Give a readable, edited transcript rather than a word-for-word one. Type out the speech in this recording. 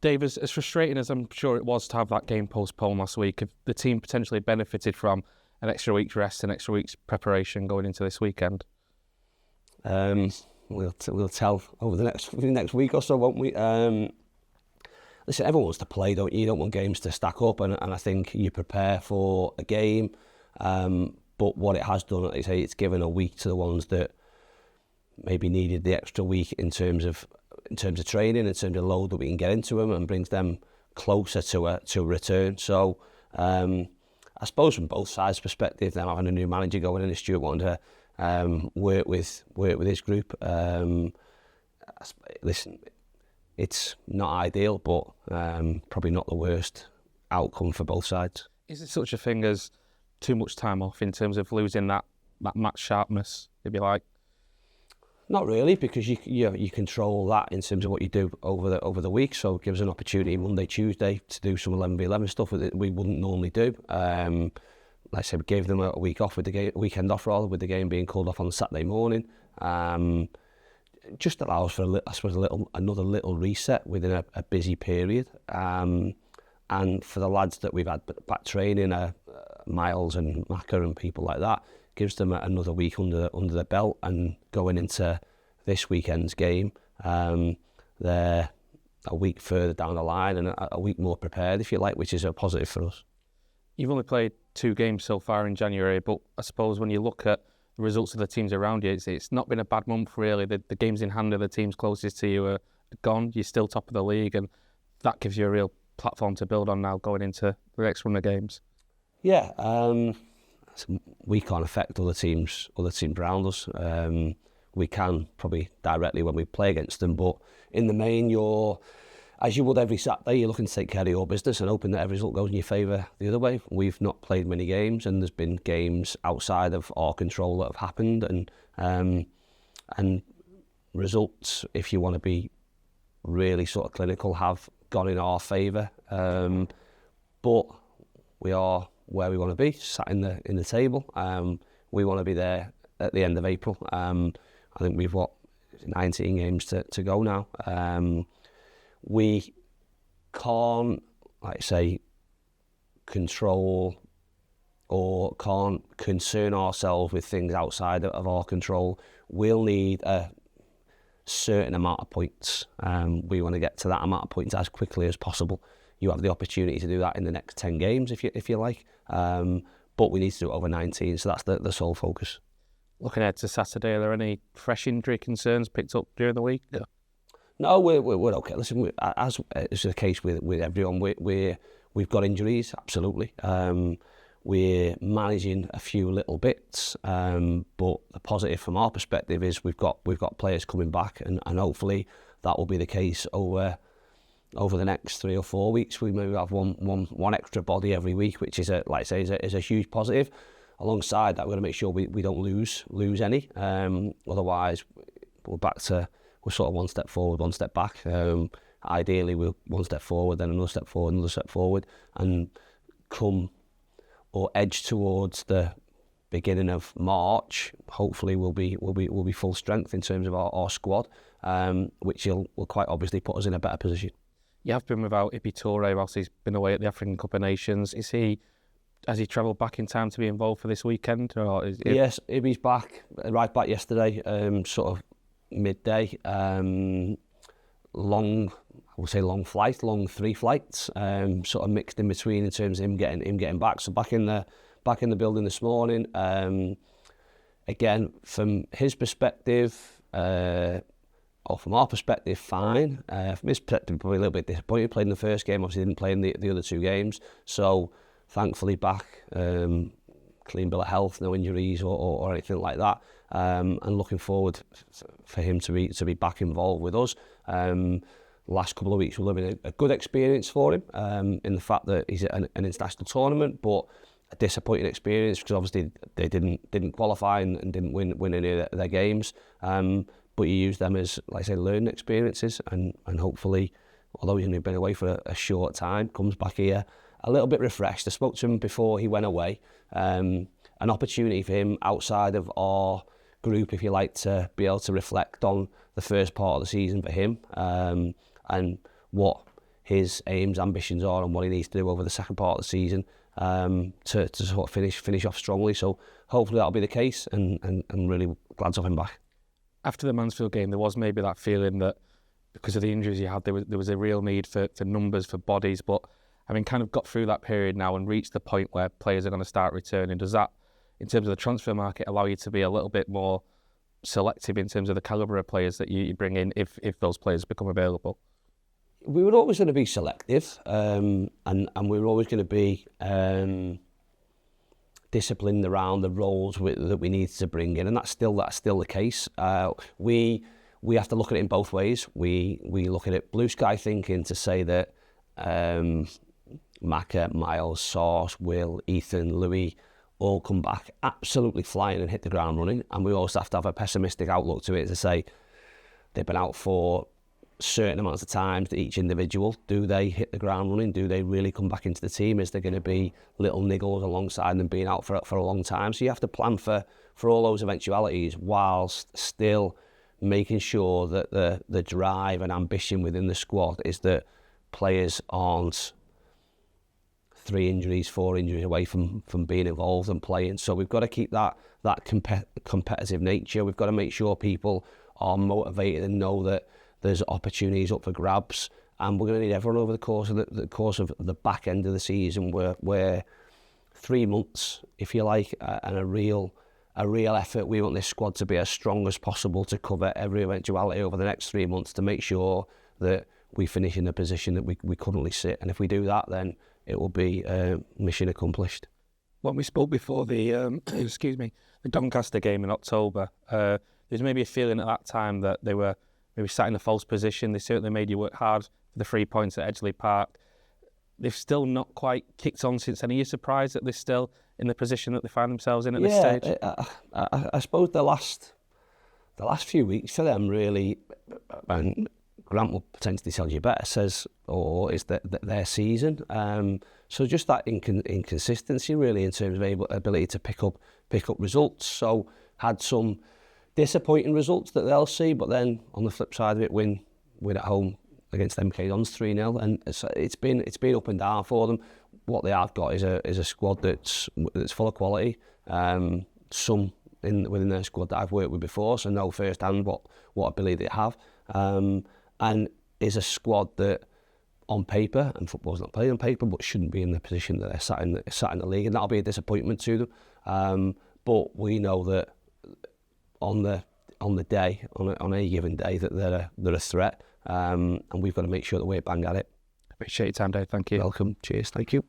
Dave, as frustrating as I'm sure it was to have that game postponed last week, have the team potentially benefited from an extra week's rest, an extra week's preparation going into this weekend? We'll tell over the next week or so, won't we? Listen, everyone wants to play, don't you? You don't want games to stack up, and I think you prepare for a game. But what it has done, like I say, it's given a week to the ones that maybe needed the extra week in terms of training, in terms of load that we can get into them, and brings them closer to a return. So I suppose from both sides' perspective, them having a new manager going in, Stuart wanting to work with his group. Listen, it's not ideal, but probably not the worst outcome for both sides. Is there such a thing as too much time off in terms of losing that match sharpness, if you like? Not really, because you control that in terms of what you do over the week. So it gives an opportunity Monday, Tuesday to do some 11v11 stuff that we wouldn't normally do. Like I said, we gave them a week off with the weekend off rather, with the game being called off on Saturday morning. Just allows for another little reset within a busy period. And for the lads that we've had back training, Miles and Macca and people like that, gives them another week under the belt, and going into this weekend's game, they're a week further down the line and a week more prepared, if you like, which is a positive for us. You've only played 2 games so far in January, but I suppose when you look at the results of the teams around you, it's not been a bad month really. The games in hand of the teams closest to you are gone. You're still top of the league, and that gives you a real platform to build on now going into the next run of games. Yeah, we can't affect other teams around us. We can probably directly when we play against them, but in the main, as you would every Saturday, you're looking to take care of your business and hoping that every result goes in your favour the other way. We've not played many games, and there's been games outside of our control that have happened, and results, if you want to be really sort of clinical, have gone in our favour. But we are where we want to be, sat in the table. We want to be there at the end of April. I think we've 19 games to go now. We can't, like I say, control or can't concern ourselves with things outside of our control. We'll need a certain amount of points. We want to get to that amount of points as quickly as possible. You have the opportunity to do that in the next 10 games if you like, but we need to do it over 19, so that's the sole focus. Looking ahead to Saturday, are there any fresh injury concerns picked up during the week? Yeah. No, we're okay. Listen, as is the case with everyone, we've got injuries, absolutely. We're managing a few little bits, but the positive from our perspective is we've got players coming back, and hopefully that will be the case over the next 3 or 4 weeks. We maybe have one extra body every week, which is a huge positive. Alongside that, we're going to make sure we don't lose any. Otherwise, we're sort of one step forward, one step back. Ideally, we're one step forward, then another step forward, and come or edge towards the beginning of March. Hopefully, we'll be full strength in terms of our squad, which will quite obviously put us in a better position. You have been without Ibi Toure whilst he's been away at the African Cup of Nations. Has he travelled back in time to be involved for this weekend? Yes, Ibi's back, arrived back yesterday, sort of midday. Long 3 flights, sort of mixed in between in terms of him getting back. So back in the building this morning. Again, from his perspective, or from our perspective, fine. From his perspective, probably a little bit disappointed. Played in the first game, obviously didn't play in the other 2 games. So thankfully back, clean bill of health, no injuries or anything like that. And looking forward for him to be back involved with us. Last couple of weeks will have been a good experience for him, in the fact that he's at an international tournament, but a disappointing experience because obviously they didn't qualify and didn't win any of their games. But you use them as, like I say, learning experiences, and hopefully, although he's only been away for a short time, comes back here a little bit refreshed. I spoke to him before he went away. An opportunity for him outside of our group, if you like, to be able to reflect on the first part of the season for him, and what his aims, ambitions are, and what he needs to do over the second part of the season to sort of finish off strongly. So hopefully that'll be the case, and really glad to have him back. After the Mansfield game, there was maybe that feeling that because of the injuries he had, there was a real need for numbers, for bodies. But having kind of got through that period now and reached the point where players are going to start returning, does that, in terms of the transfer market, allow you to be a little bit more selective in terms of the calibre of players that you bring in if those players become available? We were always going to be selective, and we were always going to be disciplined around the roles that we needed to bring in, and that's still the case. We have to look at it in both ways. We look at it blue sky thinking to say that Maka, Miles, Sauce, Will, Ethan, Louis all come back absolutely flying and hit the ground running, and we also have to have a pessimistic outlook to it to say they've been out for certain amounts of times to each individual. Do they hit the ground running? Do they really come back into the team? Is there going to be little niggles alongside them being out for a long time? So you have to plan for all those eventualities whilst still making sure that the drive and ambition within the squad is that players aren't 3 injuries, 4 injuries away from being involved and playing. So we've got to keep that competitive nature. We've got to make sure people are motivated and know that there's opportunities up for grabs, and we're going to need everyone over the course of the back end of the season, where 3 months, if you like, and a real effort. We want this squad to be as strong as possible to cover every eventuality over the next 3 months to make sure that we finish in the position that we currently sit. And if we do that, then it will be mission accomplished. When we spoke before the the Doncaster game in October, there's maybe a feeling at that time that they were maybe sat in a false position. They certainly made you work hard for the 3 points at Edgeley Park. They've still not quite kicked on since then. Are you surprised that they're still in the position that they find themselves in at this stage? I suppose the last few weeks for them really, and Grant will potentially tell you better, is their season. So just that inconsistency really in terms of ability to pick up results. So had some disappointing results that they'll see, but then on the flip side of it, win at home against MK Dons 3-0, and it's been up and down for them. What they have got is a squad that's full of quality. Some within their squad that I've worked with before, so know firsthand what ability they have, and is a squad that on paper, and football's not played on paper, but shouldn't be in the position that they're sat in the league, and that'll be a disappointment to them. But we know that on any given day that they're a threat, and we've got to make sure that we're bang at it. Appreciate your time, Dave. Thank you. Welcome. Cheers. Thank you.